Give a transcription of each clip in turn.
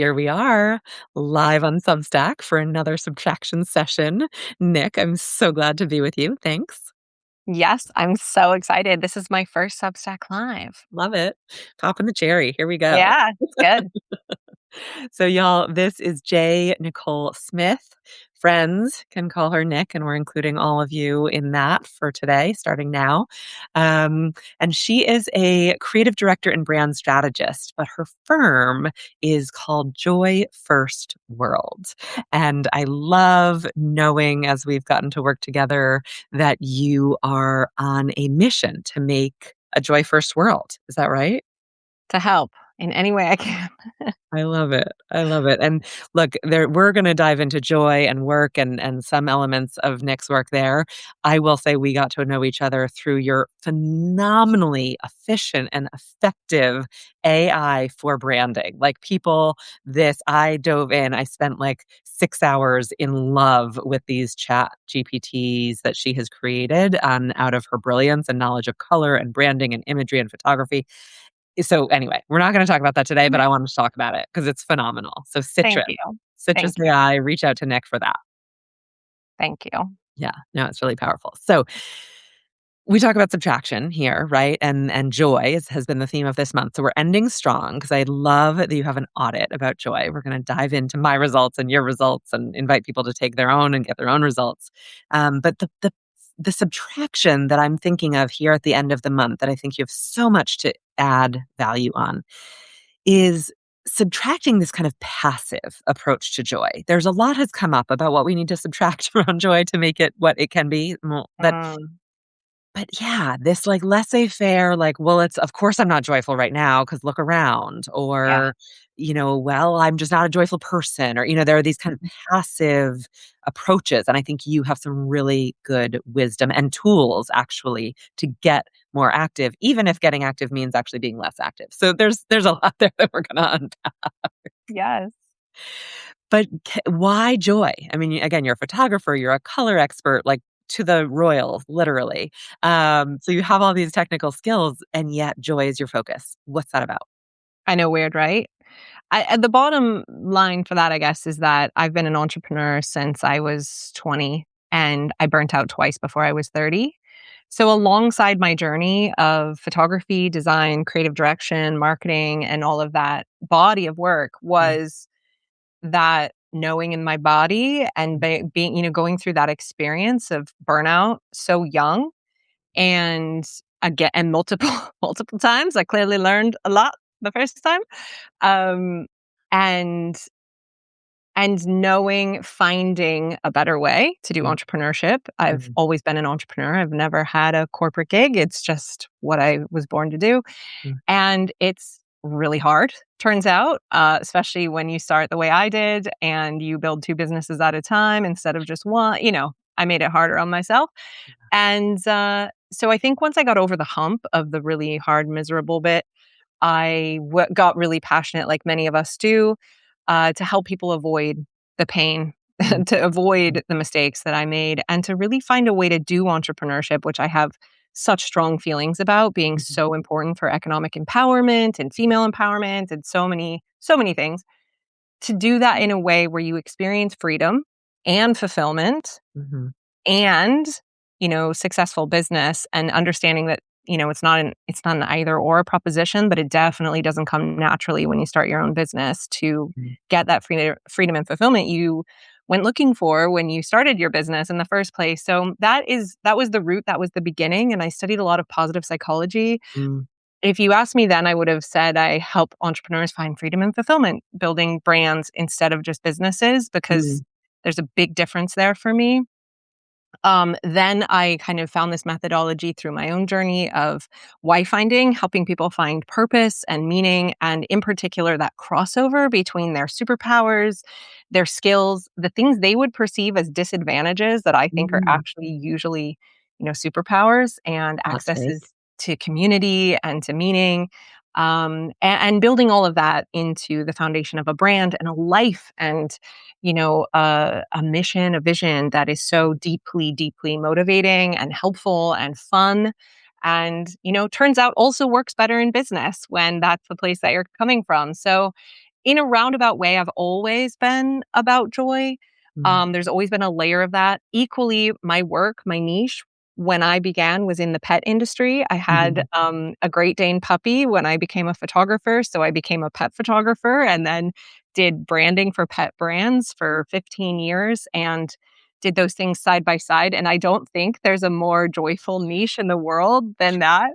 here we are, live on Substack for another Subtraction Session. Nick, I'm so glad to be with you. Thanks. Yes, I'm so excited. This is my first Substack Live. Love it. Popping the cherry. Here we go. Yeah, it's good. So, y'all, this is Nichole Smith. Friends can call her Nick, and we're including all of you in that for today, starting now. And she is a creative director and brand strategist, but her firm is called Joy First World. And I love knowing as we've gotten to work together that you are on a mission to make a joy first world. Is that right? To help in any way I can. I love it. I love it. And look, we're going to dive into joy and work and some elements of Nick's work there. I will say we got to know each other through your phenomenally efficient and effective AI for branding. Like I dove in. I spent like 6 hours in love with these chat GPTs that she has created out of her brilliance and knowledge of color and branding and imagery and photography. So anyway, we're not going to talk about that today, but I wanted to talk about it because it's phenomenal. So Thank you. Citrus Thank you. AI, reach out to Nick for that. Thank you. Yeah, no, it's really powerful. So we talk about subtraction here, right? And joy has been the theme of this month. So we're ending strong because I love that you have an audit about joy. We're going to dive into my results and your results and invite people to take their own and get their own results. But the subtraction that I'm thinking of here at the end of the month that I think you have so much to add value on is subtracting this kind of passive approach to joy. There's a lot has come up about what we need to subtract around joy to make it what it can be. But yeah, this like laissez-faire, like, well, it's of course I'm not joyful right now because look around, Yeah. or, well, I'm just not a joyful person, or, there are these kind of passive approaches. And I think you have some really good wisdom and tools actually to get more active, even if getting active means actually being less active. So there's a lot there that we're gonna unpack. Yes. But why joy? I mean, again, you're a photographer, you're a color expert, like to the royals, literally. So you have all these technical skills, and yet joy is your focus. What's that about? I know, weird, right? The bottom line for that, I guess, is that I've been an entrepreneur since I was 20 and I burnt out twice before I was 30. So, alongside my journey of photography, design, creative direction, marketing, and all of that body of work Mm, was that knowing in my body and being, going through that experience of burnout so young and again, and multiple, multiple times. I clearly learned a lot the first time. Um, and knowing, finding a better way to do mm, entrepreneurship. I've mm, always been an entrepreneur. I've never had a corporate gig. It's just what I was born to do. mm, And it's really hard, turns out, especially when you start the way I did and you build two businesses at a time instead of just one. I made it harder on myself. And so I think once I got over the hump of the really hard, miserable bit, I got really passionate, like many of us do, to help people avoid the pain, mm, to mm, avoid the mistakes that I made, and to really find a way to do entrepreneurship, which I have such strong feelings about being mhm, so important for economic empowerment and female empowerment and so many things. To do that in a way where you experience freedom and fulfillment mhm, and successful business, and understanding that it's not an either or proposition, but it definitely doesn't come naturally when you start your own business to mm, get that freedom and fulfillment you went looking for when you started your business in the first place. So that was the root, that was the beginning. And I studied a lot of positive psychology. mm, If you asked me then, I would have said I help entrepreneurs find freedom and fulfillment building brands instead of just businesses, because mm, there's a big difference there for me. Then I kind of found this methodology through my own journey of why finding, helping people find purpose and meaning, and in particular, that crossover between their superpowers, their skills, the things they would perceive as disadvantages that I think are mm. actually usually, superpowers, and Hot accesses take. to community and to meaning. And building all of that into the foundation of a brand and a life, and a mission, a vision that is so deeply, deeply motivating and helpful and fun. And, turns out also works better in business when that's the place that you're coming from. So in a roundabout way, I've always been about joy. Mm, There's always been a layer of that. Equally, my work, my niche, when I began was in the pet industry. I had mhm. a Great Dane puppy when I became a photographer. So I became a pet photographer and then did branding for pet brands for 15 years and did those things side by side. And I don't think there's a more joyful niche in the world than that.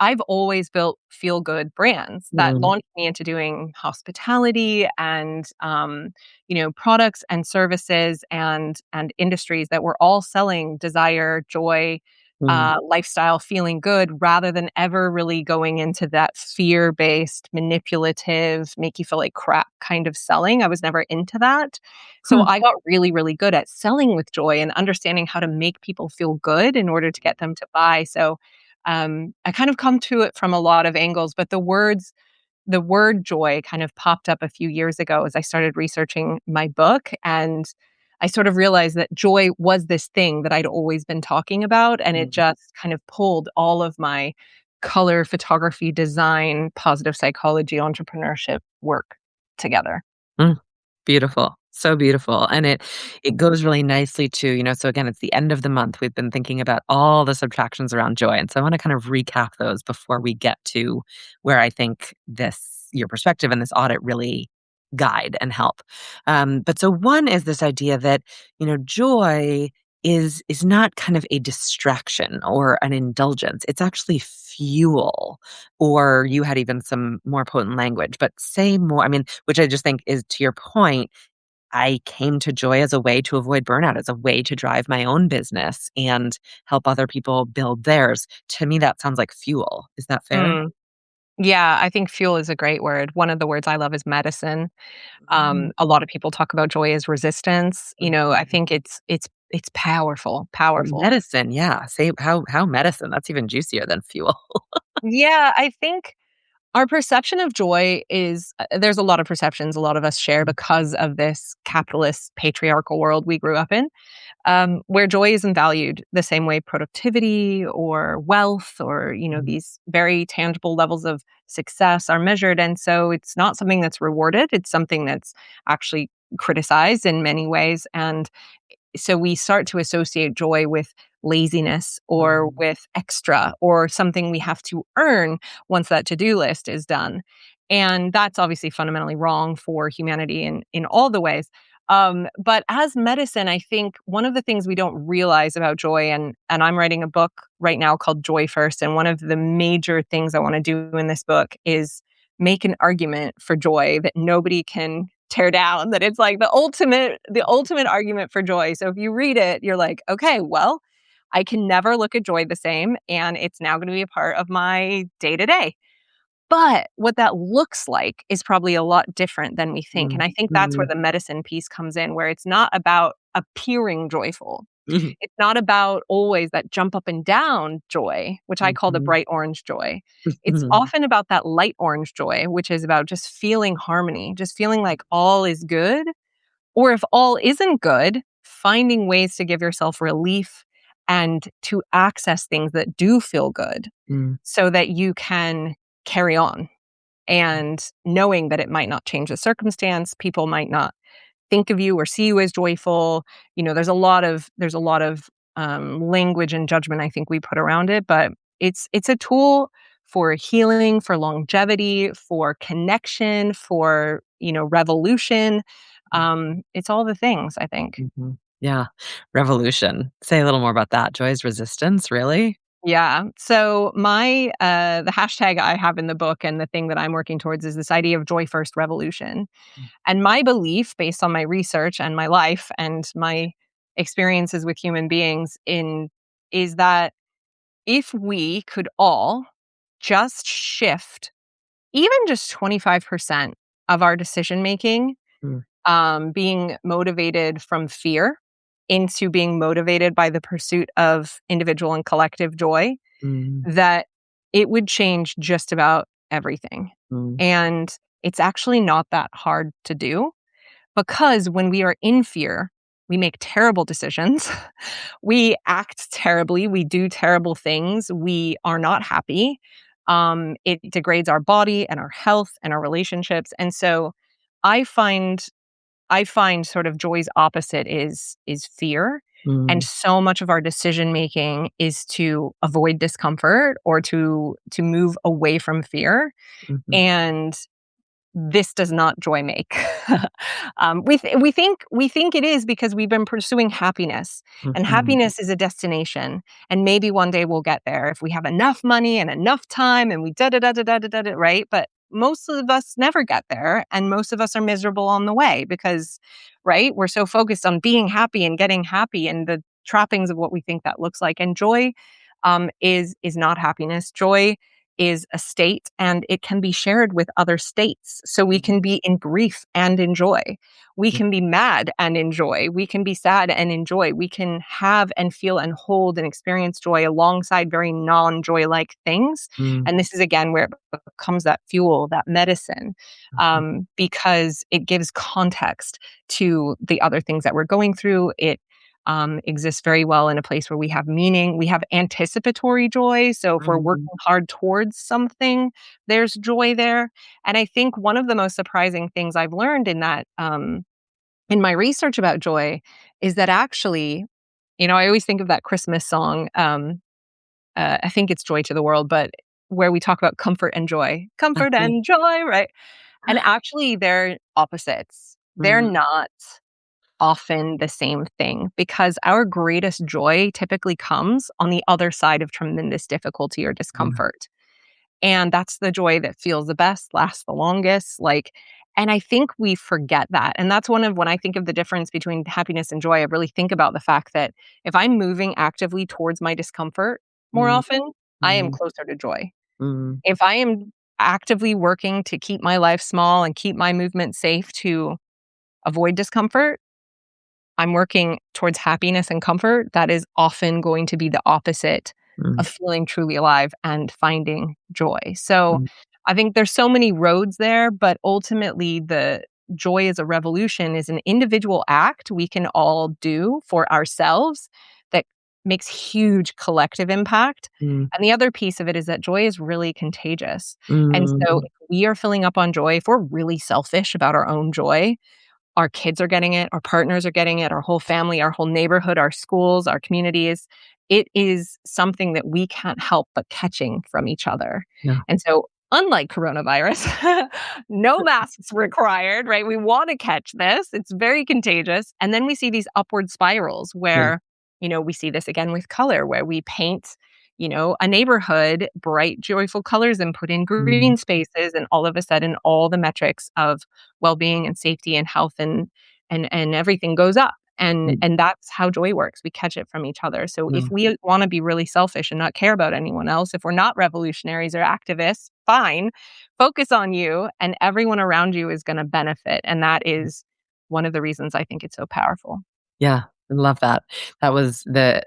I've always built feel good brands that Mm, launched me into doing hospitality and, products and services and industries that were all selling desire, joy, mm, lifestyle, feeling good, rather than ever really going into that fear based, manipulative, make you feel like crap kind of selling. I was never into that. So huh, I got really, really good at selling with joy and understanding how to make people feel good in order to get them to buy. So I kind of come to it from a lot of angles, but the word joy kind of popped up a few years ago as I started researching my book. And I sort of realized that joy was this thing that I'd always been talking about. And it mm, just kind of pulled all of my color, photography, design, positive psychology, entrepreneurship work together. mm. Beautiful. So beautiful. And it goes really nicely to, so again, it's the end of the month. We've been thinking about all the subtractions around joy. And so I want to kind of recap those before we get to where I think your perspective and this audit really guide and help. But so one is this idea that, joy is not kind of a distraction or an indulgence. It's actually fuel, or you had even some more potent language, but say more. I mean, which I just think is, to your point, I came to joy as a way to avoid burnout, as a way to drive my own business and help other people build theirs. To me, that sounds like fuel. Is that fair? Mm. Yeah, I think fuel is a great word. One of the words I love is medicine. Mm, A lot of people talk about joy as resistance. I mhm. think it's powerful, But powerful. medicine, yeah. Say how medicine, that's even juicier than fuel. Yeah, I think our perception of joy is there's a lot of perceptions a lot of us share Mm, because of this capitalist patriarchal world we grew up in, where joy isn't valued the same way productivity or wealth or mm, these very tangible levels of success are measured, and so it's not something that's rewarded. It's something that's actually criticized in many ways, and so we start to associate joy with laziness or mm, with extra or something we have to earn once that to-do list is done. And that's obviously fundamentally wrong for humanity in all the ways. But as medicine, I think one of the things we don't realize about joy, and I'm writing a book right now called Joy First, and one of the major things I want to do in this book is make an argument for joy that nobody can tear down, that it's like the ultimate argument for joy. So if you read it, you're like, okay, well, I can never look at joy the same, and it's now going to be a part of my day to day. But what that looks like is probably a lot different than we think. And mm, I think that's where mm, the medicine piece comes in, where it's not about appearing joyful. mhm, It's not about always that jump up and down joy, which I call the mhm, bright orange joy. It's mhm, often about that light orange joy, which is about just feeling harmony, just feeling like all is good. Or if all isn't good, finding ways to give yourself relief and to access things that do feel good mm, so that you can carry on, and knowing that it might not change the circumstance, people might not think of you or see you as joyful. There's a lot of language and judgment I think we put around it, but it's a tool for healing, for longevity, for connection, for revolution. It's all the things I think. mhm. Yeah. Revolution. Say a little more about that. Joy's resistance, really? Yeah. So the hashtag I have in the book and the thing that I'm working towards is this idea of joy first revolution. Mm, And my belief, based on my research and my life and my experiences with human beings, in is that if we could all just shift even just 25% of our decision making, mm, being motivated from fear into being motivated by the pursuit of individual and collective joy, mm, that it would change just about everything. mm, And it's actually not that hard to do. Because when we are in fear, we make terrible decisions. We act terribly. We do terrible things. We are not happy. It degrades our body and our health and our relationships. And so I find I find sort of joy's opposite is fear. And Mm, so much of our decision making is to avoid discomfort or to move away from fear. mhm, And this does not joy make. We think it is because we've been pursuing happiness, and mhm, happiness is a destination. And maybe one day we'll get there if we have enough money and enough time, and we da da da da da da da. Da, right? But most of us never get there, and most of us are miserable on the way because, right? We're so focused on being happy and getting happy, and the trappings of what we think that looks like. And joy, is not happiness. Joy is a state and it can be shared with other states. So we mhm, can be in grief and enjoy. We can be mad and enjoy. We can be sad and enjoy. We can have and feel and hold and experience joy alongside very non joy like things. mm, And this is again where it becomes that fuel, that medicine, mhm, because it gives context to the other things that we're going through. It exists very well in a place where we have meaning. We have anticipatory joy. So if we're mhm, working hard towards something, there's joy there. And I think one of the most surprising things I've learned in that, in my research about joy, is that actually, I always think of that Christmas song. I think it's "Joy to the World," but where we talk about comfort mhm. and joy, right? And actually, they're opposites. They're Mm, not often the same thing because our greatest joy typically comes on the other side of tremendous difficulty or yeah, discomfort. And that's the joy that feels the best, lasts the longest. And I think we forget that. And that's one of when I think of the difference between happiness and joy, I really think about the fact that if I'm moving actively towards my discomfort more mm, often, I am mhm, closer to joy. mm, If I am actively working to keep my life small and keep my movement safe to avoid discomfort, I'm working towards happiness and comfort, that is often going to be the opposite mm, of feeling truly alive and finding joy. So mm, I think there's so many roads there, but ultimately the joy as a revolution is an individual act we can all do for ourselves that makes huge collective impact. mm, And the other piece of it is that joy is really contagious. And so mm, if we are filling up on joy, if we're really selfish about our own joy, our kids are getting it, our partners are getting it, our whole family, our whole neighborhood, our schools, our communities. It is something that we can't help but catching from each other. yeah, And so, unlike coronavirus, no masks required, right? We want to catch this. It's very contagious. And then we see these upward spirals yeah, where, we see this again with color, where we paint, a neighborhood bright, joyful colors and put in mm, green spaces. And all of a sudden, all the metrics of well-being and safety and health and everything goes up. And mm, and that's how joy works. We catch it from each other. So yeah, if we want to be really selfish and not care about anyone else, if we're not revolutionaries or activists, fine. Focus on you and everyone around you is going to benefit. And that is one of the reasons I think it's so powerful. yeah, I love that. That was the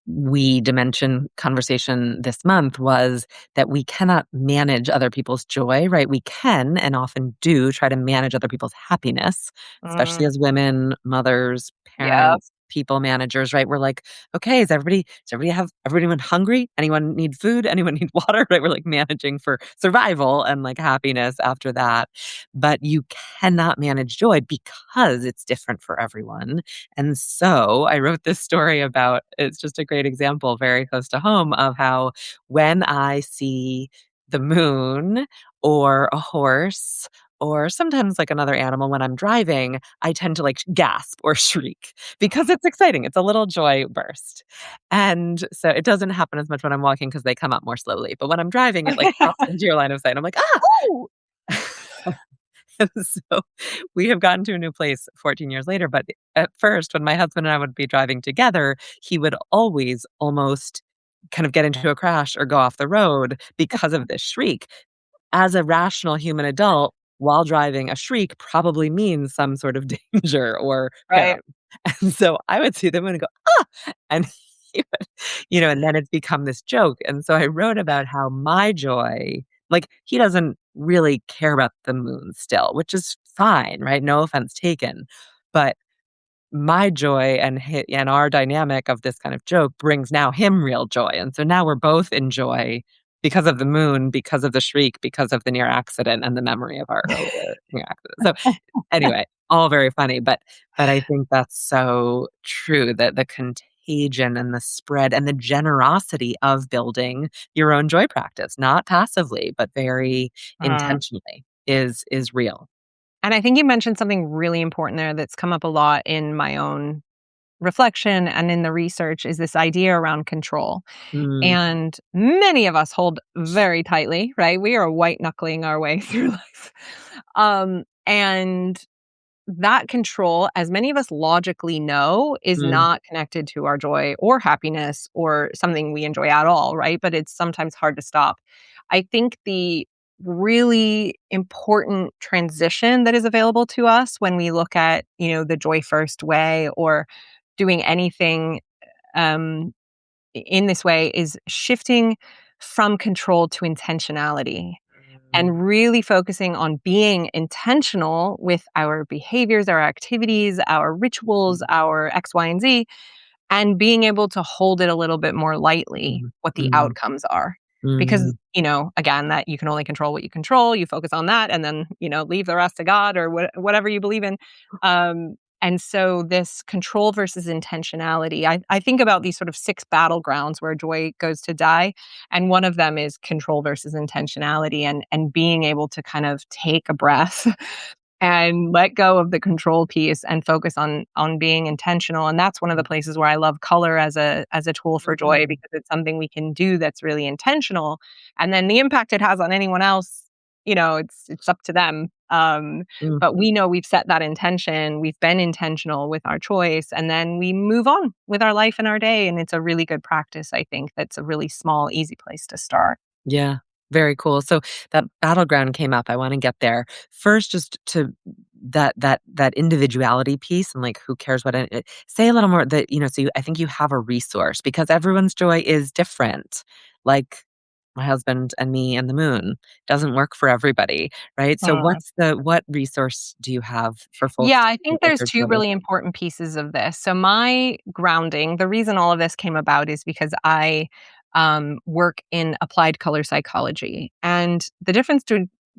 we dimension conversation this month was that we cannot manage other people's joy, right? We can and often do try to manage other people's happiness, especially Mm, as women, mothers, yeah, parents, people managers, right? We're like, okay, everybody hungry? Anyone need food? Anyone need water? Right? We're like managing for survival and like happiness after that. But you cannot manage joy because it's different for everyone. And so I wrote this story about it's just a great example, very close to home, of how when I see the moon or a horse or sometimes like another animal when I'm driving, I tend to like gasp or shriek because it's exciting. It's a little joy burst. And so it doesn't happen as much when I'm walking because they come up more slowly. But when I'm driving, it like pops into your line of sight. I'm like, ah, Ooh, and so we have gotten to a new place 14 years later. But at first, when my husband and I would be driving together, he would always almost kind of get into a crash or go off the road because of this shriek. As a rational human adult, while driving, a shriek probably means some sort of danger or peril. right. And so I would see them and go, ah, and he would, and then it's become this joke. And so I wrote about how my joy, like he doesn't really care about the moon still, which is fine, right? No offense taken. But my joy and our dynamic of this kind of joke brings now him real joy. And so now we're both in joy because of the moon, because of the shriek, because of the near accident and the memory of our earlier near accident. So anyway, all very funny, but I think that's so true that the contagion and the spread and the generosity of building your own joy practice, not passively, but very Mm. intentionally is real. And I think you mentioned something really important there that's come up a lot in my own reflection and in the research is this idea around control. Mm, And many of us hold very tightly, right? We are white knuckling our way through life. And that control, as many of us logically know, is mm, not connected to our joy or happiness or something we enjoy at all, right? But it's sometimes hard to stop. I think the really important transition that is available to us when we look at, the joy first way or doing anything um, in this way is shifting from control to intentionality mm, and really focusing on being intentional with our behaviors, our activities, our rituals, mm, our X, Y, and Z, and being able to hold it a little bit more lightly mm, what the mm, outcomes are. Because, mm, again, that you can only control what you control. You focus on that and then, leave the rest to God or whatever you believe in. And so this control versus intentionality, I think about these sort of 6 battlegrounds where joy goes to die. And one of them is control versus intentionality and being able to kind of take a breath and let go of the control piece and focus on being intentional. And that's one of the places where I love color as a tool for joy mm, because it's something we can do that's really intentional. And then the impact it has on anyone else, it's up to them. mm. But we know we've set that intention, we've been intentional with our choice, and then we move on with our life and our day. And it's a really good practice, I think, that's a really small, easy place to start. Yeah, very cool. So that battleground came up. I wanna get there. First, just to that individuality piece and, like, who cares what say a little more that, so I think you have a resource because everyone's joy is different. Like, my husband and me and the moon doesn't work for everybody, right? So what resource do you have for folks Yeah, to I think build there's their 2 joy? really important pieces of this. So my grounding, the reason all of this came about is because I work in applied color psychology. And the difference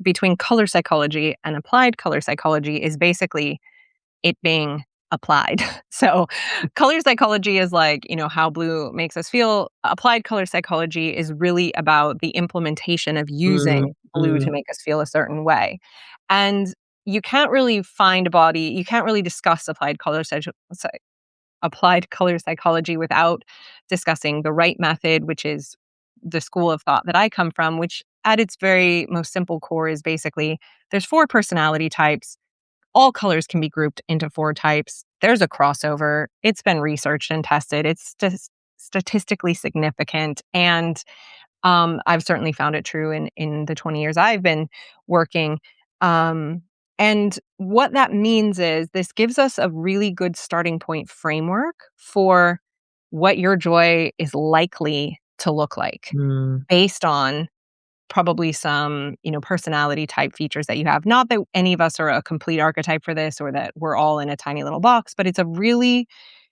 between color psychology and applied color psychology is basically it being applied. So color psychology is like, how blue makes us feel. Applied color psychology is really about the implementation of Mm, using blue to mm, make us feel a certain way. And you can't really find a body, you can't really discuss applied color psychology without discussing the right method, which is the school of thought that I come from, which at its very most simple core is basically there's 4 personality types. All colors can be grouped into 4 types. There's a crossover. It's been researched and tested. It's just statistically significant. And I've certainly found it true in the 20 years I've been working. Um, and what that means is this gives us a really good starting point framework for what your joy is likely to look like mm, based on probably some, personality type features that you have. Not that any of us are a complete archetype for this or that we're all in a tiny little box, but it's a really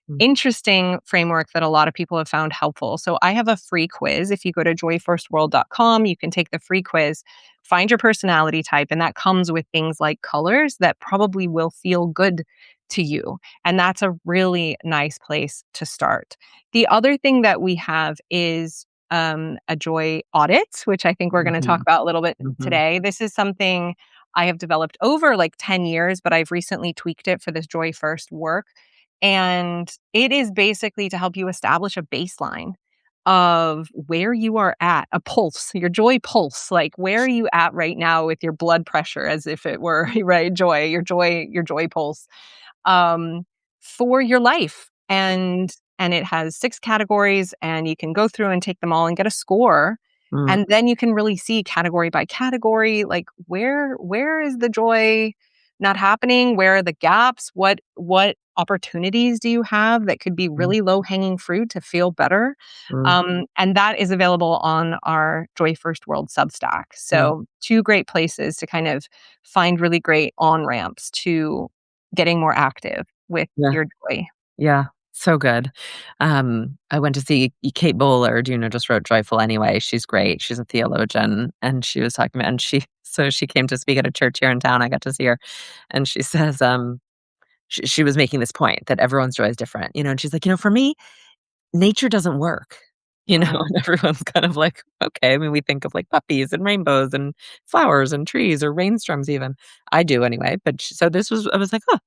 mm, interesting framework that a lot of people have found helpful. So I have a free quiz. If you go to joyfirstworld.com, you can take the free quiz, find your personality type, and that comes with things like colors that probably will feel good to you. And that's a really nice place to start. The other thing that we have is a joy audit, which I think we're going to talk mhm, about a little bit mhm, today. This is something I have developed over like 10 years, but I've recently tweaked it for this joy first work. And it is basically to help you establish a baseline of where you are at, a pulse, your joy pulse. Like, where are you at right now with your blood pressure as if it were, right, your joy pulse um, for your life. And it has 6 categories, and you can go through and take them all and get a score. mm, And then you can really see category by category, like where is the joy not happening? Where are the gaps? What opportunities do you have that could be mm, really low hanging fruit to feel better? mm, And that is available on our Joy First World Substack. mm. So 2 great places to kind of find really great on ramps to getting more active with Yeah. your joy. Yeah. So good. I went to see Kate Bowler, just wrote Joyful Anyway. She's great. She's a theologian, and she was talking about, and she came to speak at a church here in town. I got to see her, and she says, she was making this point that everyone's joy is different, and she's like, for me, nature doesn't work, Mm. and everyone's kind of like, okay. I mean, we think of like puppies and rainbows and flowers and trees or rainstorms even. I do anyway, but so this was, I was like, oh.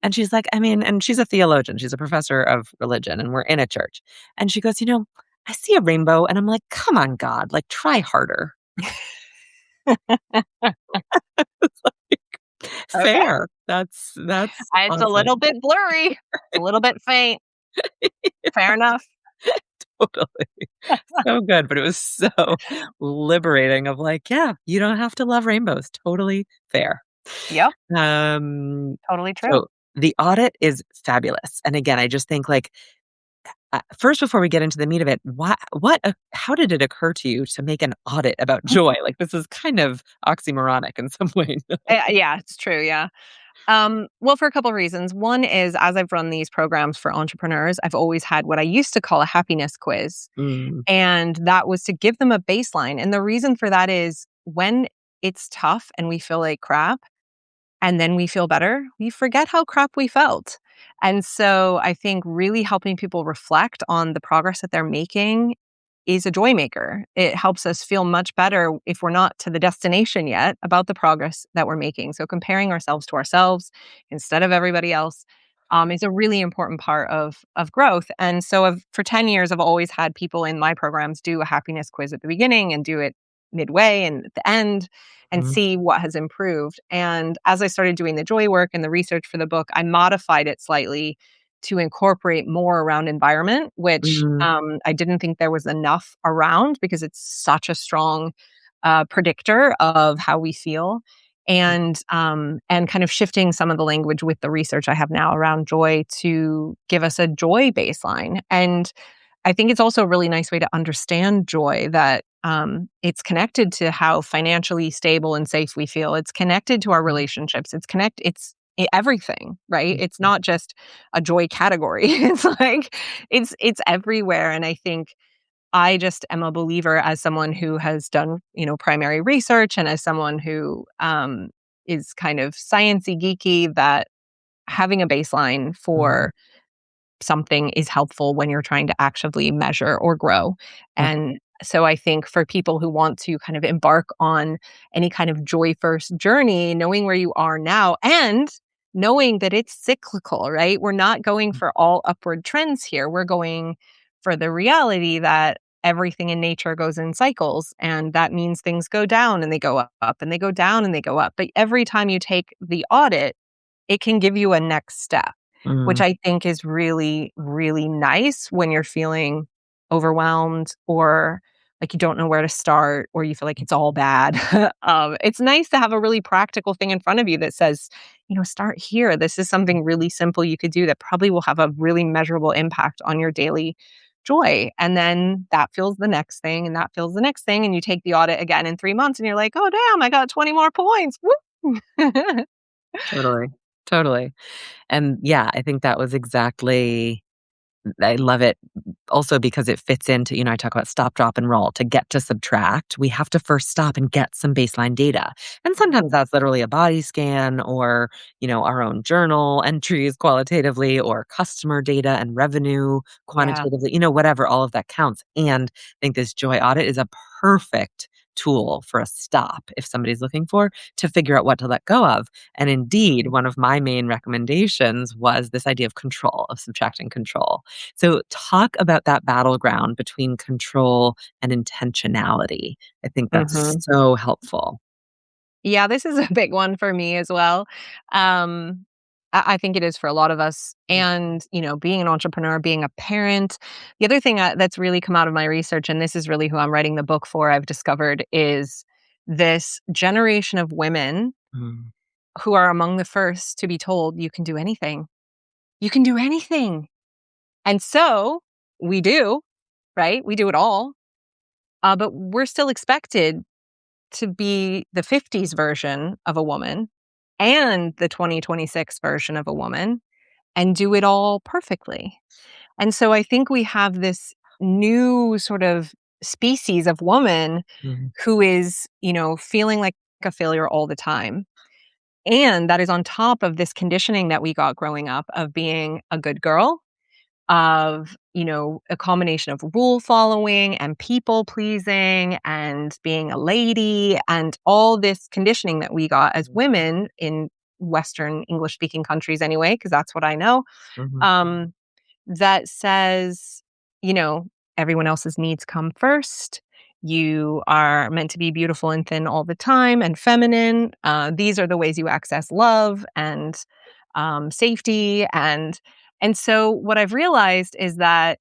And she's like, I mean, and she's a theologian, she's a professor of religion, and we're in a church. And she goes, I see a rainbow and I'm like, come on, God, like try harder. It's like, Okay. fair. That's It's a little awesome. bit blurry. It's a little bit faint. Fair enough. Totally. So good, but it was so liberating of like, yeah, you don't have to love rainbows. Totally fair. Yep, Um, totally true. so the audit is fabulous. And again, I just think like, first, before we get into the meat of it, how did it occur to you to make an audit about joy? Like, this is kind of oxymoronic in some way. Yeah, it's true, yeah. Well, for a couple of reasons. One is as I've run these programs for entrepreneurs, I've always had what I used to call a happiness quiz. Mm, And that was to give them a baseline. And the reason for that is when it's tough and we feel like crap, and then we feel better, we forget how crap we felt. And so I think really helping people reflect on the progress that they're making is a joy maker. It helps us feel much better if we're not to the destination yet about the progress that we're making. So comparing ourselves to ourselves instead of everybody else is a really important part of growth. And so for 10 years, I've always had people in my programs do a happiness quiz at the beginning and do it midway and at the end and mm, see what has improved. And as I started doing the joy work and the research for the book, I modified it slightly to incorporate more around environment, which mm, I didn't think there was enough around because it's such a strong predictor of how we feel. And kind of shifting some of the language with the research I have now around joy to give us a joy baseline. And I think it's also a really nice way to understand joy that it's connected to how financially stable and safe we feel. It's connected to our mm, relationships. It's everything, right? mm, It's not just a joy category. It's like it's everywhere. And I think I just am a believer as someone who has done, primary research and as someone who is kind of sciencey geeky that having a baseline mm, for something is helpful when you're trying to actively measure or grow. mm, And so I think for people who want to kind of embark on any kind of joy first journey, knowing where you are now and knowing that it's cyclical, right? We're not going for all upward trends here. We're going for the reality that everything in nature goes in cycles. And that means things go down and they go up and they go down and they go up. But every time you take the audit, it can give you a next step, which mm, I think is really, really nice when you're feeling overwhelmed or like you don't know where to start or you feel like it's all bad. It's nice to have a really practical thing in front of you that says, start here. This is something really simple you could do that probably will have a really measurable impact on your daily joy. And then that feels the next thing and that feels the next thing. And you take the audit again in 3 months and you're like, oh, damn, I got 20 more points. Woo! totally. Totally. And yeah, I think that was exactly, I love it also because it fits into, I talk about stop, drop, and roll. To get to subtract, we have to first stop and get some baseline data. And sometimes that's literally a body scan or, our own journal entries qualitatively or customer data and revenue Yeah. quantitatively, whatever, all of that counts. And I think this joy audit is a perfect tool for a stop if somebody's looking for to figure out what to let go of. And indeed, one of my main recommendations was this idea of control, of subtracting control. So, talk about that battleground between control and intentionality. I think that's Mhm. so helpful. Yeah, this is a big one for me as well. Um, I think it is for a lot of us. Mm, And, being an entrepreneur, being a parent. The other thing that's really come out of my research, and this is really who I'm writing the book for, I've discovered is this generation of women mm, who are among the first to be told, you can do anything. You can do anything. And so we do, right? We do it all. But we're still expected to be the '50s version of a woman and the 2026 version of a woman and do it all perfectly. And so I think we have this new sort of species of woman Mhm. who is, feeling like a failure all the time. And that is on top of this conditioning that we got growing up of being a good girl, of, a combination of rule following and people pleasing and being a lady and all this conditioning that we got as Mhm. women in Western English speaking countries anyway, because that's what I know. Mhm. Um, that says, you know, everyone else's needs come first. You are meant to be beautiful and thin all the time and feminine. These are the ways you access love and safety. And so what I've realized is that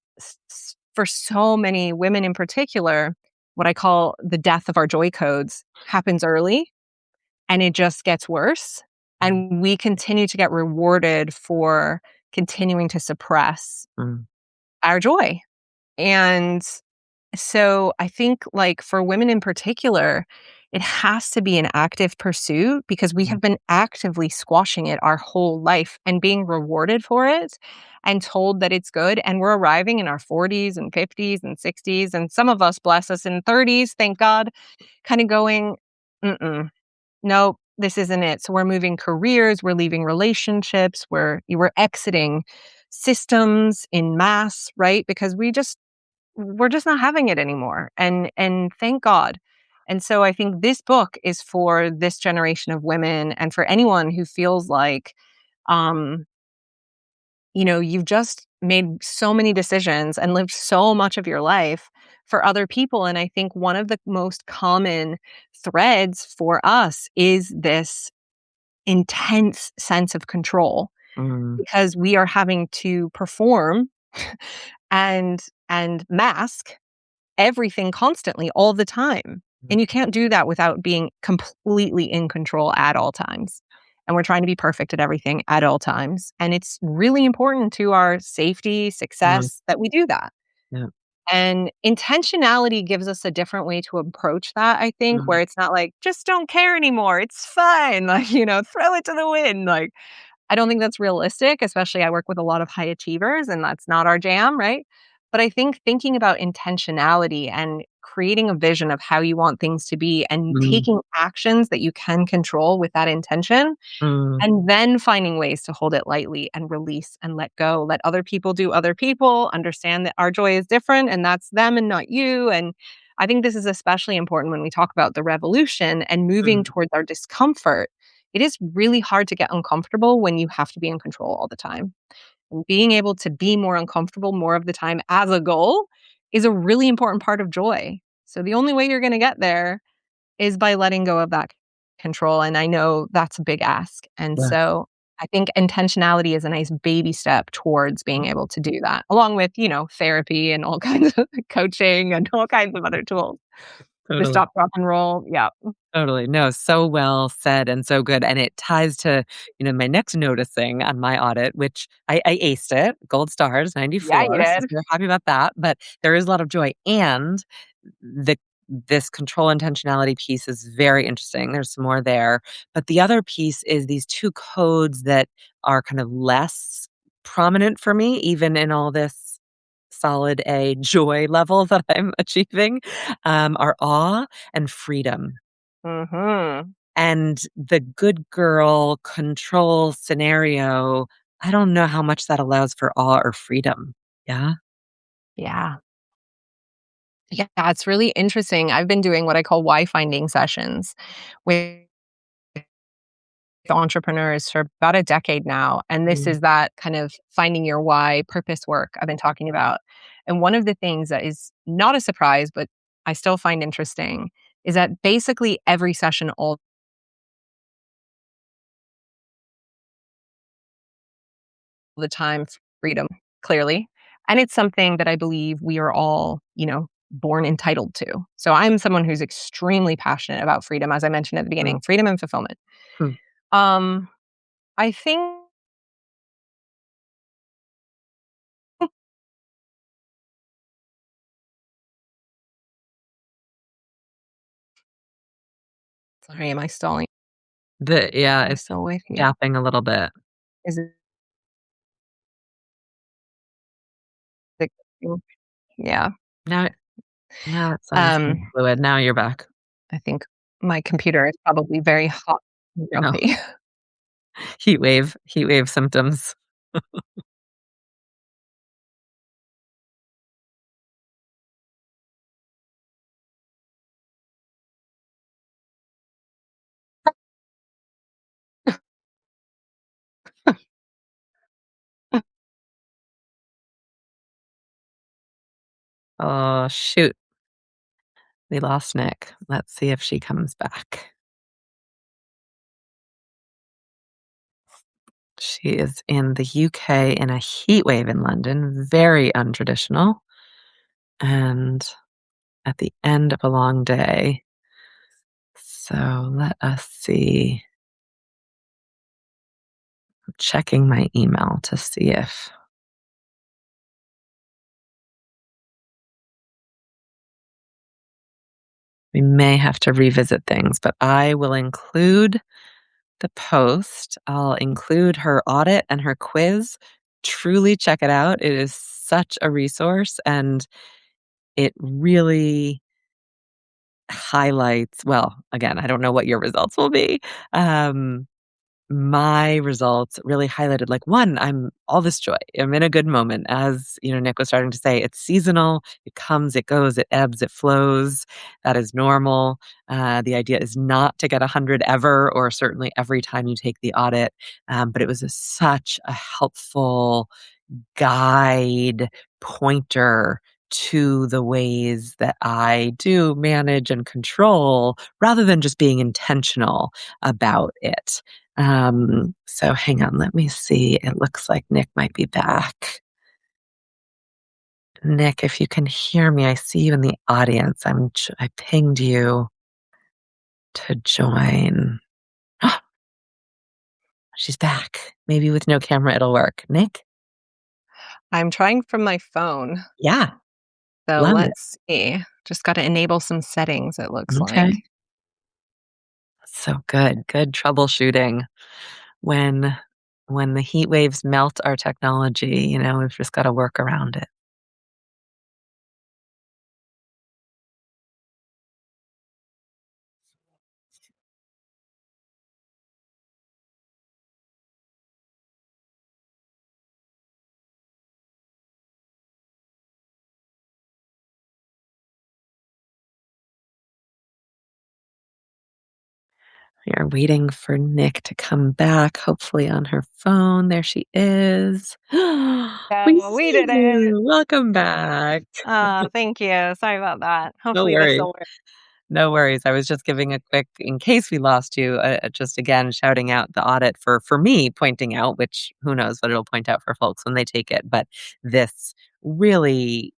for so many women in particular, what I call the death of our joy codes happens early and it just gets worse. Mhm. And we continue to get rewarded for continuing to suppress Mhm. our joy. And so I think, like, for women in particular, it has to be an active pursuit because we Mhm. have been actively squashing it our whole life and being rewarded for it and told that it's good. And we're arriving in our 40s and 50s and 60s. And some of us, bless us, in 30s, thank God, kind of going, mm-mm, nope, this isn't it. So we're moving careers, we're leaving relationships, we're exiting systems in mass, right? Because we're just not having it anymore. And thank God. And so I think this book is for this generation of women and for anyone who feels like um you've just made so many decisions and lived so much of your life for other people. And I think one of the most common threads for us is this intense sense of control Mhm. because we are having to perform and mask everything constantly all the time. And you can't do that without being completely in control at all times. And we're trying to be perfect at everything at all times. And it's really important to our safety, Mhm. success that we do that. Yeah. And intentionality gives us a different way to approach that, I think, Mhm. where it's not like, just don't care anymore. It's fine. Like, throw it to the wind. Like, I don't think that's realistic, especially I work with a lot of high achievers and that's not our jam, right? But I think thinking about intentionality and creating a vision of how you want things to be and Mhm. taking actions that you can control with that intention Mhm. and then finding ways to hold it lightly and release and let go. Let other people do other people, understand that our joy is different and that's them and not you. And I think this is especially important when we talk about the revolution and moving Mhm. towards our discomfort. It is really hard to get uncomfortable when you have to be in control all the time. And being able to be more uncomfortable more of the time as a goal is a really important part of joy. So the only way you're going to get there is by letting go of that control, and I know that's a big ask, and Yeah. so I think intentionality is a nice baby step towards being able to do that, along with, therapy and all kinds of coaching and all kinds of other tools. The Totally. stop, drop, and roll, yeah. Totally. No, so well said and so good. And it ties to, my next noticing on my audit, which I aced it, gold stars, Yeah, you 94. So did. we're happy about that. But there is a lot of joy. And the this control intentionality piece is very interesting. There's some more there. But the other piece is these two codes that are kind of less prominent for me, even in all this solid A joy level that I'm achieving, are awe and freedom. Mhm. And the good girl control scenario, I don't know how much that allows for awe or freedom. Yeah? Yeah. Yeah, it's really interesting. I've been doing what I call why finding sessions with entrepreneurs for about a decade now. And this Mm, is that kind of finding your why purpose work I've been talking about. And one of the things that is not a surprise, but I still find interesting is that basically every session all the time, freedom, clearly. And it's something that I believe we are all, born entitled to. So I'm someone who's extremely passionate about freedom, as I mentioned at the mm, beginning, freedom and fulfillment. hmm. Um, I think, sorry, am I stalling? Yeah, Am I it's still with you? gapping a little bit. Is it Mm, yeah. Now now it sounds more Um, fluid. Now you're back. I think my computer is probably very hot and No. grumpy. Heat wave symptoms. Oh, shoot. We lost Nick. Let's see if she comes back. She is in the UK in a heat wave in London, very untraditional, and at the end of a long day. So let us see. I'm checking my email to see if we may have to revisit things, but I will include the post. I'll include her audit and her quiz. Truly check it out. It is such a resource and it really highlights, well, again, I don't know what your results will be. Um, my results really highlighted like one, I'm all this joy. I'm in a good moment. As Nick was starting to say, it's seasonal, it comes, it goes, it ebbs, it flows. That is normal. The idea is not to get 100 ever, or certainly every time you take the audit. But it was such a helpful guide, pointer to the ways that I do manage and control rather than just being intentional about it. So hang on, let me see. It looks like Nick might be back. Nick, if you can hear me, I see you in the audience. I pinged you to join. She's back. Maybe with no camera it'll work. Nick? I'm trying from my phone. Yeah, So love it. let's see. Just got to enable some settings, it looks like. Okay. So good. Good troubleshooting. When when the heat waves melt our technology, we've just gotta work around it. We are waiting for Nick to come back, hopefully on her phone. There she is. We Yeah, we see did it. you. Welcome back. Thank you. Sorry about that. No Hopefully this worries. will work. No worries. I was just giving a quick in case we lost you, just again shouting out the audit for me pointing out, which who knows what it'll point out for folks when they take it, but this really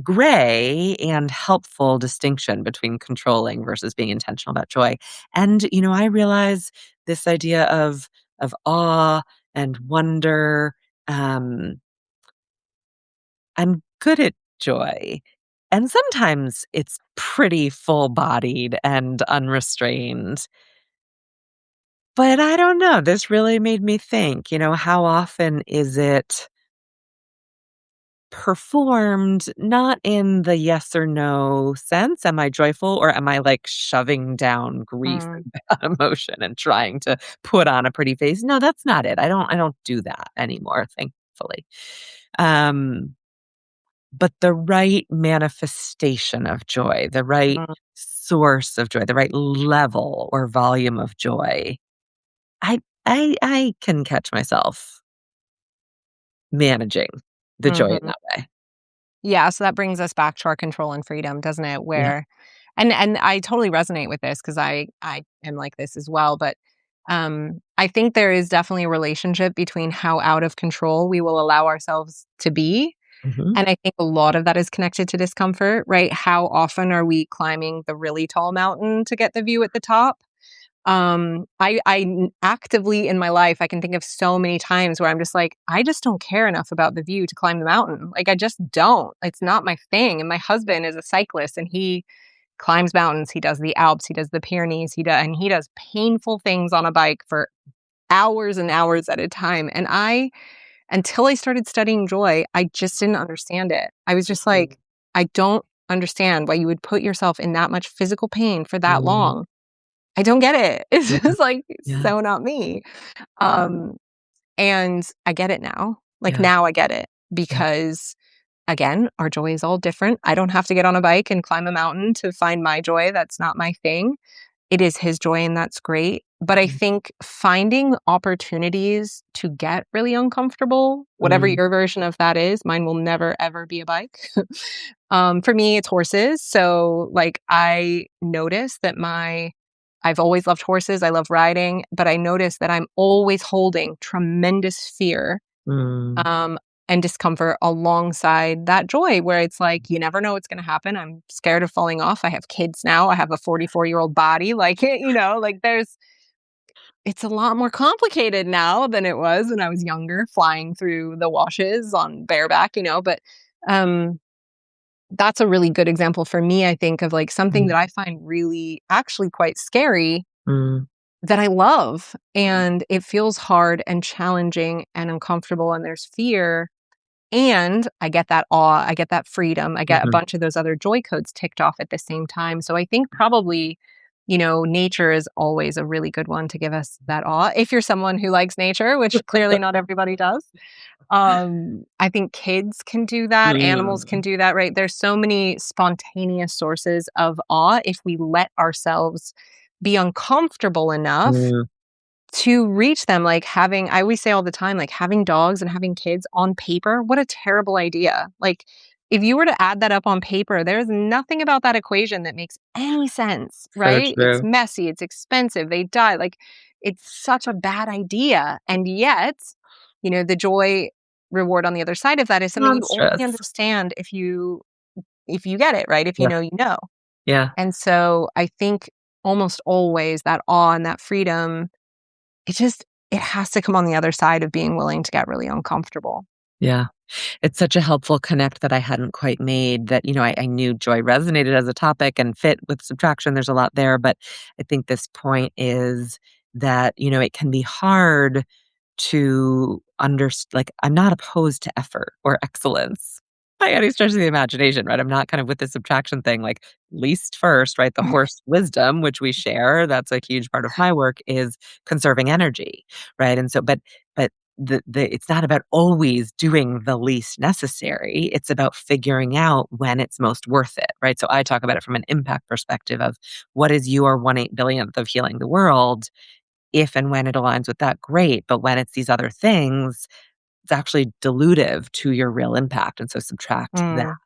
gray and helpful distinction between controlling versus being intentional about joy. And I realize this idea of awe and wonder. Um, I'm good at joy, and sometimes it's pretty full-bodied and unrestrained. But I don't know. This really made me think. How often is it performed not in the yes or no sense, am I joyful or am I like shoving down grief Mm, and bad emotion and trying to put on a pretty face? No, that's not it. I don't do that anymore, thankfully. Um, but the right manifestation of joy, the right mm, source of joy, the right level or volume of joy, I can catch myself managing the joy in mhm. that way. Yeah, so that brings us back to our control and freedom, doesn't it? Yeah. Where and I totally resonate with this because I am like this as well, but I think there is definitely a relationship between how out of control we will allow ourselves to be. Mhm. And I think a lot of that is connected to discomfort, right? How often are we climbing the really tall mountain to get the view at the top? Actively in my life, I can think of so many times where I'm just like, I just don't care enough about the view to climb the mountain. Like, I just don't. It's not my thing. And my husband is a cyclist and he climbs mountains. He does the Alps, he does the Pyrenees, he does painful things on a bike for hours and hours at a time. And I until I started studying joy, I just didn't understand it. I was just like, I don't understand why you would put yourself in that much physical pain for that Mhm. long. I don't get it. It's Yeah, just like yeah, so not me. Um, and I get it now. Like yeah, now I get it yeah. because again, our joy is all different. I don't have to get on a bike and climb a mountain to find my joy. That's not my thing. It is his joy and that's great. But I Mm, think finding opportunities to get really uncomfortable, whatever mm, your version of that is, mine will never ever be a bike. For me, it's horses. So like I notice that I've always loved horses. I love riding, but I notice that I'm always holding tremendous fear mm. um, and discomfort alongside that joy where it's like, you never know what's going to happen. I'm scared of falling off. I have kids now. I have a 44-year-old body. Like, like it's a lot more complicated now than it was when I was younger, flying through the washes on bareback, but um, that's a really good example for me, I think, of like something Mm, that I find really actually quite scary mm, that I love. And it feels hard and challenging and uncomfortable. And there's fear. And I get that awe, I get that freedom, I get a mhm. bunch of those other joy codes ticked off at the same time. So I think probably, nature is always a really good one to give us that awe. If you're someone who likes nature, which clearly not everybody does. I think kids can do that, animals can Mm, do that, right? There's so many spontaneous sources of awe if we let ourselves be uncomfortable enough mm, to reach them. Like I always say all the time, like having dogs and having kids on paper, what a terrible idea. Like if you were to add that up on paper, there's nothing about that equation that makes any sense, so right? It's true. messy, it's expensive, they die. Like it's such a bad idea. And yet, the joy reward on the other side of that is something you only Non-stress. understand if you get it, right? If you Yeah, know, you know. yeah, And so I think almost always that awe and that freedom it has to come on the other side of being willing to get really uncomfortable. yeah. It's such a helpful connect that I hadn't quite made that, I knew joy resonated as a topic and fit with subtraction. There's a lot there, but I think this point is that, it can be hard to like, I'm not opposed to effort or excellence by any stretch of the imagination, right? I'm not kind of with the subtraction thing, like, least first, right? The horse wisdom, which we share, that's a huge part of my work, is conserving energy, right? And so, but the it's not about always doing the least necessary. It's about figuring out when it's most worth it, right? So I talk about it from an impact perspective of what is your 1/8 billionth of healing the world. If and when it aligns with that, great. But when it's these other things, it's actually dilutive to your real impact. And so subtract that. Mm,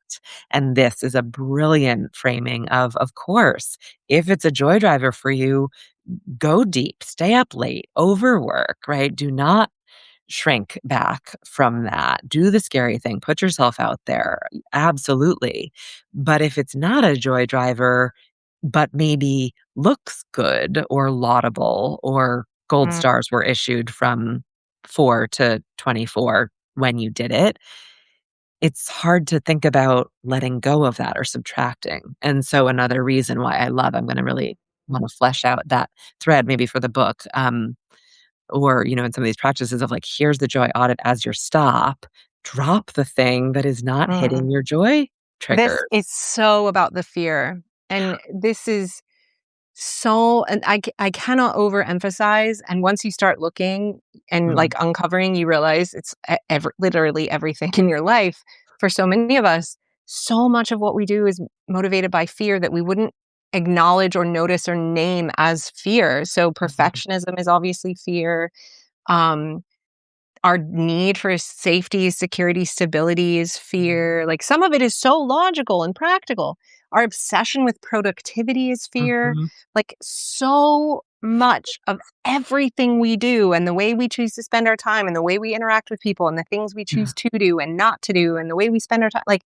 And this is a brilliant framing of course, if it's a joy driver for you, go deep, stay up late, overwork, right? Do not shrink back from that. Do the scary thing, put yourself out there. Absolutely. But if it's not a joy driver, but maybe looks good or laudable or gold mm, stars were issued from 4 to 24 when you did it, it's hard to think about letting go of that or subtracting. And so another reason why I'm going to really want to flesh out that thread maybe for the book. Or, in some of these practices of like, here's the joy audit as your stop, drop the thing that is not mm. hitting your joy This triggers. is so about the fear. And this is and I cannot overemphasize. And once you start looking and Mm, like uncovering, you realize it's literally everything in your life. For so many of us, so much of what we do is motivated by fear that we wouldn't acknowledge or notice or name as fear. So mhm, perfectionism is obviously fear. Um, our need for safety, security, stability is mhm, fear. Like some of it is so logical and practical. Our obsession with productivity is fear. mhm, Like so much of everything we do and the way we choose to spend our time and the way we interact with people and the things we yeah, choose to do and not to do and the way we spend our time, like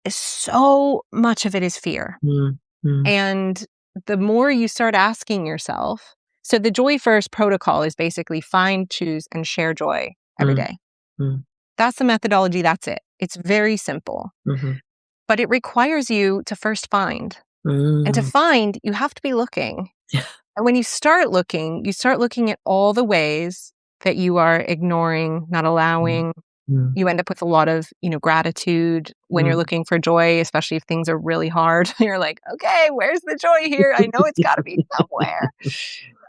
so much of it is fear. mm, mm, And the more you start asking yourself, so the joy first protocol is basically find, choose, and share joy every mm, day. mm, That's the methodology. That's it. It's very simple, mhm, but it requires you to first find. And to mm, find, you have to be looking. yeah, And when you start looking at all the ways that you are ignoring, not Mm, allowing. mm, You end up with a lot of, gratitude when you're mm. looking for joy, especially if things are really hard. You're like, okay, where's the joy here? I know it's got to be somewhere.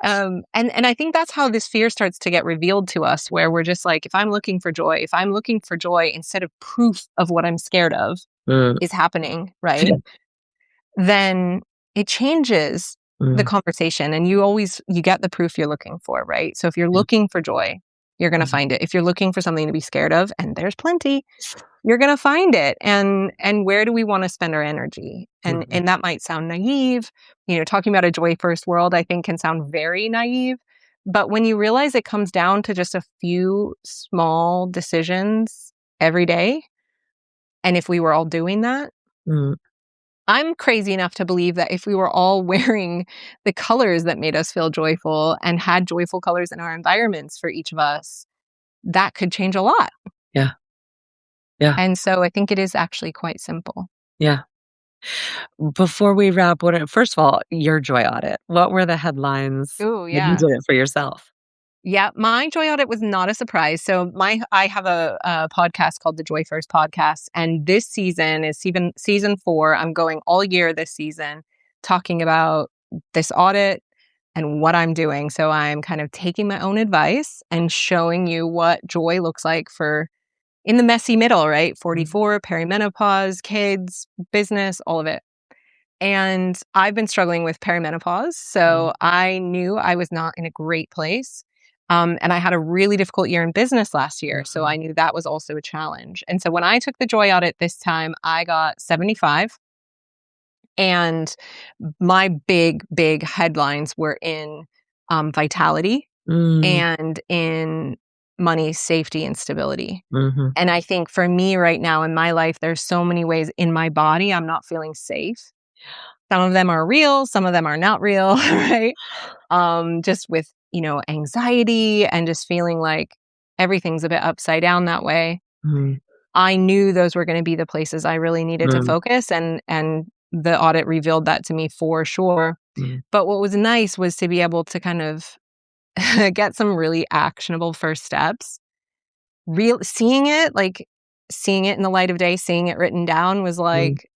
And I think that's how this fear starts to get revealed to us, where we're just like, if I'm looking for joy instead of proof of what I'm scared of Mm, is happening, yeah, right? Then it changes the mm, conversation, and you get the proof you're looking for, right? So if you're yeah, looking for joy, you're going to mm, find it. If you're looking for something to be scared of, and there's plenty, you're going to find it. And where do we want to spend our energy? mhm, And that might sound naive. Talking about a joy first world, I think, can sound very naive. But when you realize it comes down to just a few small decisions every day, and if we were all doing that, mm, I'm crazy enough to believe that if we were all wearing the colors that made us feel joyful and had joyful colors in our environments for each of us, that could change a lot. yeah, yeah, And so I think it is actually quite simple. yeah. Before we wrap, first of all, your Joy Audit. What were the headlines Oh, when you yeah. did it for yourself? Yeah, my Joy Audit was not a surprise. So I have a podcast called the Joy First Podcast, and this season is season 4. I'm going all year this season talking about this audit and what I'm doing. So I'm kind of taking my own advice and showing you what joy looks like for in the messy middle, right? Mm, 44, perimenopause, kids, business, all of it. And I've been struggling with perimenopause. mm, So I knew I was not in a great place. And I had a really difficult year in business last year. So I mhm, knew that was also a challenge. And so when I took the Joy Audit this time, I got 75. And my big headlines were in vitality mm, and in money, safety, and stability. mhm, And I think for me right now in my life, there's so many ways in my body I'm not feeling safe. Some of them are real, some of them are not real, right? Just with, anxiety and just feeling like everything's a bit upside down that way. mm, I knew those were going to be the places I really needed to mm, focus, and the audit revealed that to me for sure. mm, But what was nice was to be able to kind of get some really actionable first steps. Seeing it in the light of day, seeing it written down was mm, like,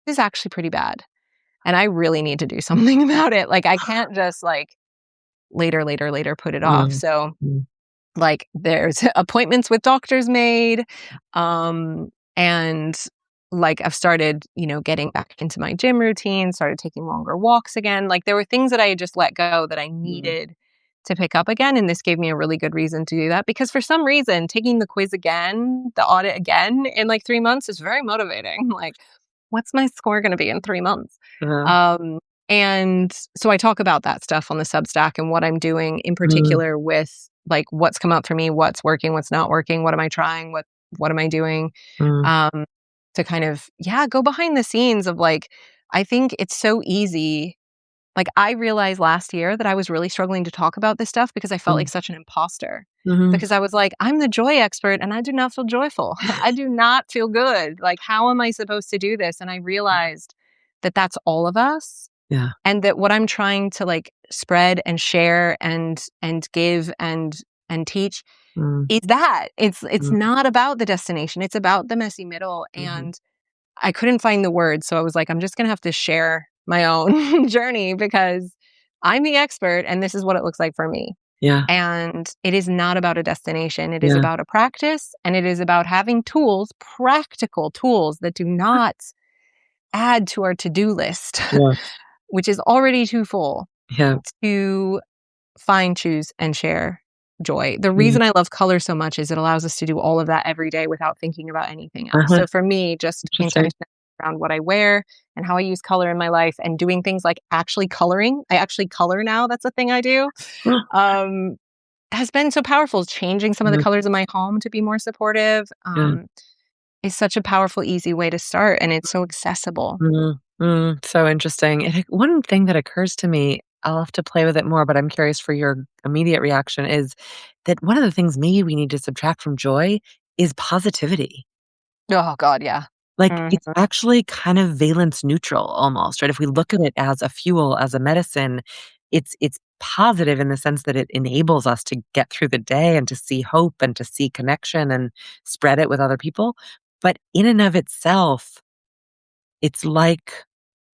this is actually pretty bad. And I really need to do something about it. Like, I can't just later put it off. mm, So, mm, like, there's appointments with doctors made. And like, I've started, getting back into my gym routine, started taking longer walks again. Like, there were things that I had just let go that I mm, needed to pick up again. And this gave me a really good reason to do that because for some reason, taking the quiz again, the audit again in like 3 months is very motivating. Like, what's my score going to be in 3 months? uh-huh, Um, and so I talk about that stuff on the Substack and what I'm doing in mm, particular with like what's come up for me, what's working, what's not working, what am I trying, what am I doing? mm, Um, to kind of, yeah, go behind the scenes of like, I think it's so easy. Like, I realized last year that I was really struggling to talk about this stuff because I felt mm, like such an imposter. mhm, Because I was like, I'm the joy expert and I do not feel joyful. I do not feel good. Like, how am I supposed to do this? And I realized that that's all of us, yeah, and that what I'm trying to like spread and share and give and teach mm, is that it's mm, not about the destination. It's about the messy middle. mhm, And I couldn't find the words. So I was like, I'm just going to have to share my own journey because I'm the expert and this is what it looks like for me. yeah, And it is not about a destination. It is yeah, about a practice and it is about having tools, practical tools that do not add to our to-do list, yeah, which is already too full, yeah, to find, choose, and share joy. The yeah, reason I love color so much is it allows us to do all of that every day without thinking about anything else. uh-huh, So for me, just interesting. intention around what I wear and how I use color in my life and doing things like actually coloring. I actually color now. That's a thing I do. Um, has been so powerful. Changing some of the Mhm, colors in my home to be more supportive yeah, is such a powerful, easy way to start. And it's so accessible. mhm, mm, so interesting. One thing that occurs to me, I'll have to play with it more, but I'm curious for your immediate reaction, is that one of the things maybe we need to subtract from joy is positivity. Oh, God, yeah. Like, it's Mhm. actually kind of valence neutral almost, right? If we look at it as a fuel, as a medicine, it's positive in the sense that it enables us to get through the day and to see hope and to see connection and spread it with other people. But in and of itself, it's like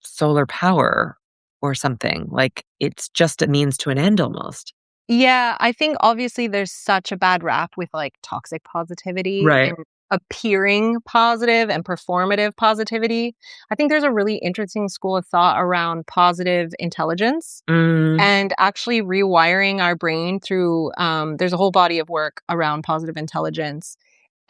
solar power or something. Like it's just a means to an end almost. Yeah, I think obviously there's such a bad rap with like toxic positivity Right. and appearing positive and performative positivity. I think there's a really interesting school of thought around positive intelligence Mm, and actually rewiring our brain through there's a whole body of work around positive intelligence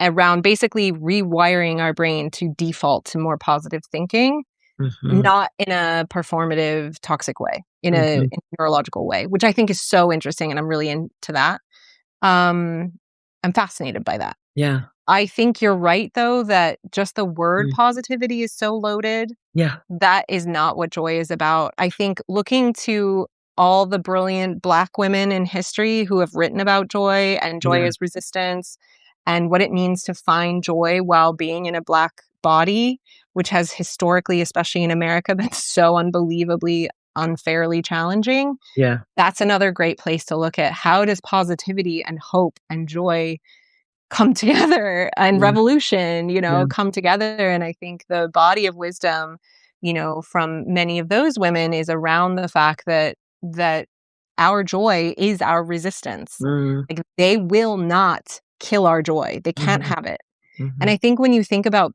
around basically rewiring our brain to default to more positive thinking, mhm, not in a performative, toxic way, mhm. in a neurological way, which I think is so interesting, and I'm really into that. Um, I'm fascinated by that. Yeah. I think you're right, though, that just the word Mm, positivity is so loaded. yeah. That is not what joy is about. I think looking to all the brilliant Black women in history who have written about joy and joy Yeah. as resistance and what it means to find joy while being in a Black body, which has historically, especially in America, been so unbelievably unfairly challenging. Yeah. That's another great place to look at how does positivity and hope and joy come together and Yeah. revolution, Yeah. come together. And I think the body of wisdom, from many of those women is around the fact that our joy is our resistance. Mm, Like they will not kill our joy. They can't mhm, have it. And mhm, I think when you think about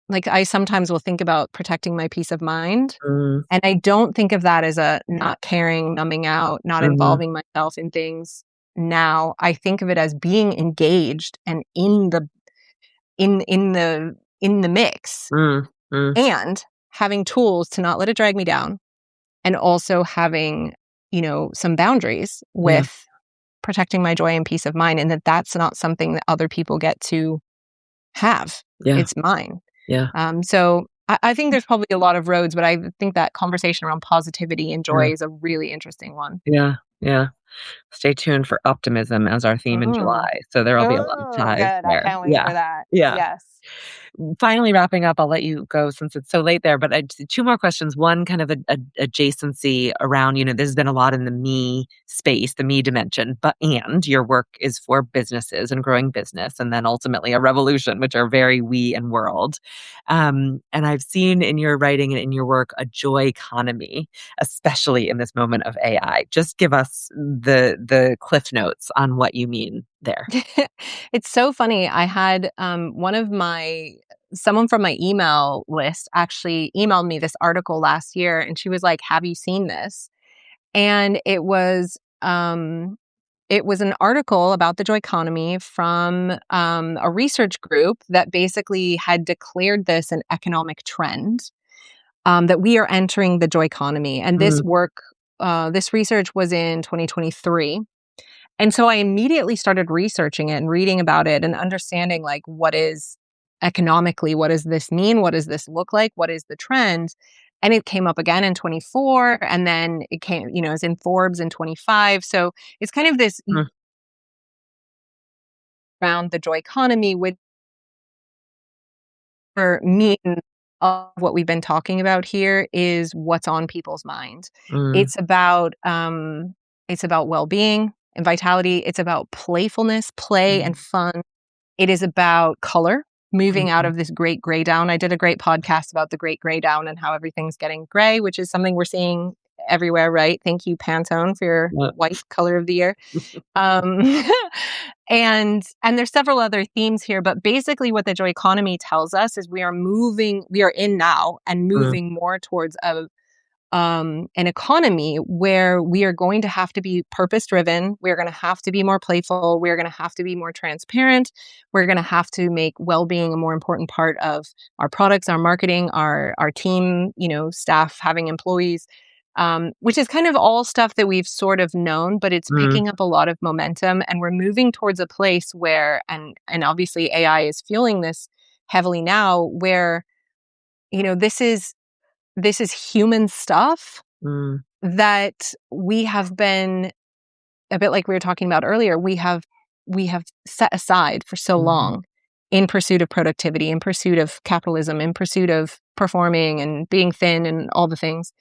like I sometimes will think about protecting my peace of mind. mm, And I don't think of that as a not caring, numbing out, not mhm, involving myself in things now. I think of it as being engaged and in the mix mm, mm. and having tools to not let it drag me down and also having, some boundaries Yeah. with protecting my joy and peace of mind and that's not something that other people get to have. Yeah. It's mine. Yeah. So I think there's probably a lot of roads, but I think that conversation around positivity and Yeah. joy is a really interesting one. Yeah. Yeah. Stay tuned for optimism as our theme in Mm. July. So there'll be a lot of Oh, ties good. I there. can't wait Yeah. for that. Yeah. Yes. Finally wrapping up, I'll let you go since it's so late there, but two more questions. One kind of a adjacency around, there's been a lot in the me space, the me dimension, but and your work is for businesses and growing business, and then ultimately a revolution, which are very we and world. And I've seen in your writing and in your work a joy economy, especially in this moment of AI. Just give us the cliff notes on what you mean there. It's so funny. I had someone from my email list actually emailed me this article last year and she was like, "Have you seen this?" And it was an article about the joy economy from a research group that basically had declared this an economic trend, that we are entering the joy economy. And Mm, this research was in 2023. And so I immediately started researching it and reading about it and understanding like what is economically, what does this mean? What does this look like? What is the trend? And it came up again in 24 and then it came, it's in Forbes in 25. So it's kind of this mm, around the joy economy, which for me of what we've been talking about here is what's on people's mind. mm, It's about well-being and vitality. It's about playfulness, play and mm, fun. It is about color, moving out mhm. of this great gray down. I did a great podcast about the great gray down and how everything's getting gray, which is something we're seeing everywhere, right? Thank you, Pantone, for your Yeah. white color of the year. Um, and there's several other themes here, but basically what the joy economy tells us is we are in now and Mm, moving more towards an economy where we are going to have to be purpose driven. We're going to have to be more playful. We're going to have to be more transparent. We're going to have to make well-being a more important part of our products, our marketing, our team, staff, having employees, which is kind of all stuff that we've sort of known, but it's mm, picking up a lot of momentum. And we're moving towards a place where, and obviously AI is fueling this heavily now, where, this is human stuff mm, that we have been a bit like we were talking about earlier, we have set aside for so mhm, long in pursuit of productivity, in pursuit of capitalism, in pursuit of performing and being thin and all the things.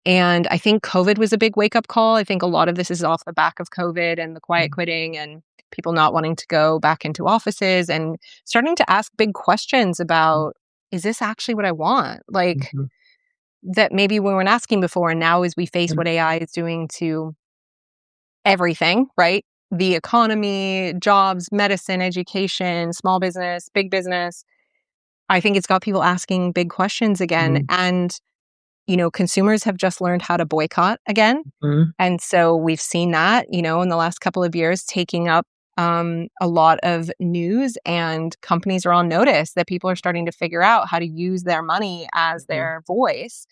And I think COVID was a big wake up call. I think a lot of this is off the back of COVID and the quiet Mm, quitting and people not wanting to go back into offices and starting to ask big questions mm, about, is this actually what I want? Like mhm, that maybe we weren't asking before. And now as we face mm, what AI is doing to everything, right? The economy, jobs, medicine, education, small business, big business. I think it's got people asking big questions again. mm, And, consumers have just learned how to boycott again. mm, And so we've seen that, in the last couple of years taking up a lot of news, and companies are on notice that people are starting to figure out how to use their money as mhm, their voice.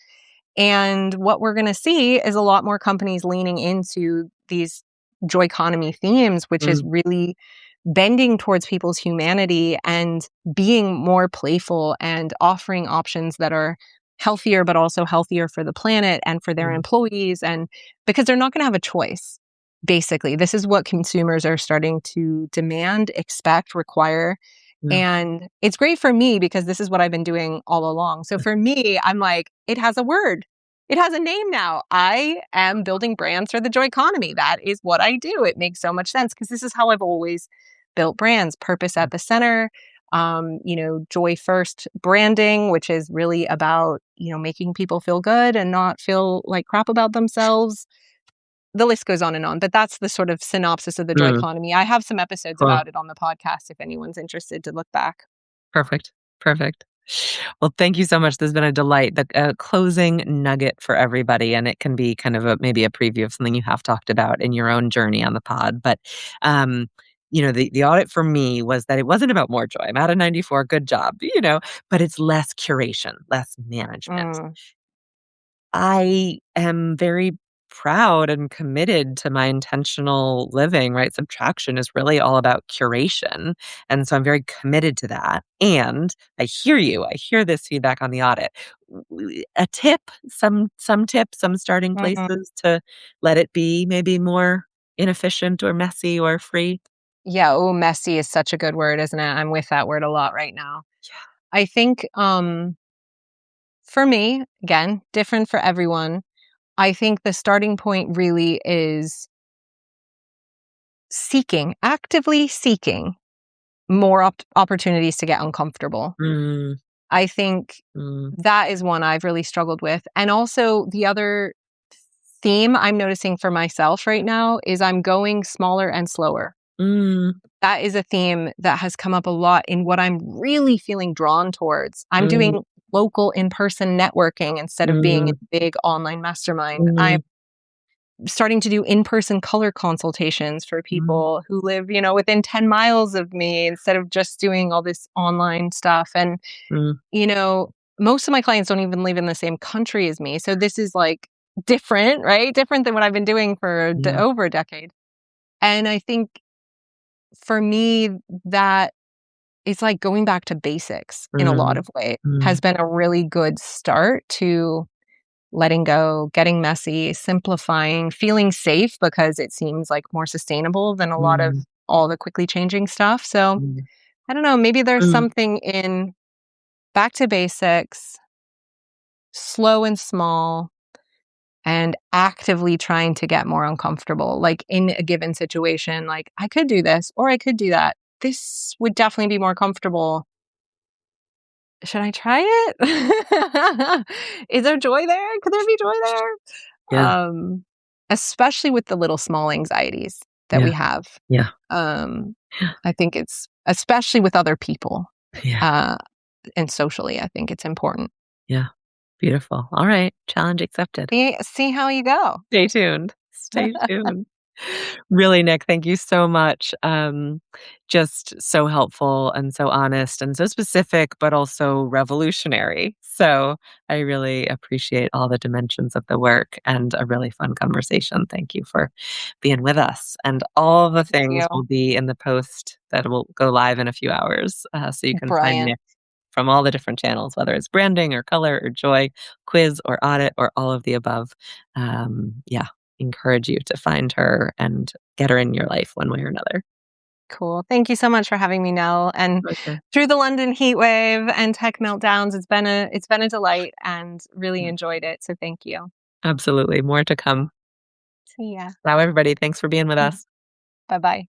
And what we're going to see is a lot more companies leaning into these joy economy themes, which is mm, really bending towards people's humanity and being more playful and offering options that are healthier, but also healthier for the planet and for their mm, employees. And because they're not going to have a choice, basically, this is what consumers are starting to demand, expect, require. yeah, And it's great for me because this is what I've been doing all along. So for me, I'm like, it has a word. It has a name now. I am building brands for the joy economy. That is what I do. It makes so much sense because this is how I've always built brands, purpose yeah, at the center, joy first branding, which is really about, making people feel good and not feel like crap about themselves. The list goes on and on, but that's the sort of synopsis of the joy mm, economy. I have some episodes cool. about it on the podcast if anyone's interested to look back. Perfect. Perfect. Well, thank you so much. This has been a delight. The closing nugget for everybody, and it can be kind of maybe a preview of something you have talked about in your own journey on the pod. But um, the audit for me was that it wasn't about more joy. I'm at a 94, good job, but it's less curation, less management. Mm, I am very proud and committed to my intentional living, right? Subtraction is really all about curation. And so I'm very committed to that. And I hear you. I hear this feedback on the audit. A tip, some tips, some starting mm. places to let it be maybe more inefficient or messy or free. Yeah, oh, messy is such a good word, isn't it? I'm with that word a lot right now. I think for me, again, different for everyone. I think the starting point really is actively seeking more opportunities to get uncomfortable. Mm, I think mm, that is one I've really struggled with. And also the other theme I'm noticing for myself right now is I'm going smaller and slower. mm, That is a theme that has come up a lot in what I'm really feeling drawn towards. I'm mm, doing local in-person networking instead of being in mm, a big online mastermind. I'm mm, starting to do in-person color consultations for mm, people who live, within 10 miles of me instead of just doing all this online stuff. And, mm, you know, most of my clients don't even live in the same country as me. So this is like different, right? Different than what I've been doing for yeah. over a decade. And I think for me, that it's like going back to basics in a lot Mm, of ways has mm, been a really good start to letting go, getting messy, simplifying, feeling safe because it seems like more sustainable than a lot of mm, all the quickly changing stuff. So mm, I don't know, maybe there's mm. something in back to basics, slow and small, and actively trying to get more uncomfortable. Like in a given situation, like I could do this or I could do that. This would definitely be more comfortable. Should I try it? Is there joy there? Could there be joy there? Yeah, Especially with the little small anxieties that yeah, we have. yeah, Um, yeah, I think it's especially with other people, yeah, uh, and socially, I think it's important. yeah. Beautiful. All right. Challenge accepted. See how you go. Stay tuned. Stay tuned. Really, Nick, thank you so much. Just so helpful and so honest and so specific, but also revolutionary. So I really appreciate all the dimensions of the work and a really fun conversation. Thank you for being with us. And all the Thank things you. will be in the post that will go live in a few hours. So you can find Brilliant. Nick from all the different channels, whether it's branding or color or joy, quiz or audit or all of the above. Yeah, encourage you to find her and get her in your life one way or another. Cool. Thank you so much for having me, Nell. And Pleasure. through the London heat wave and tech meltdowns, it's been a delight and really enjoyed it. So thank you. Absolutely. More to come. See ya. Now, everybody, thanks for being with us. Bye bye.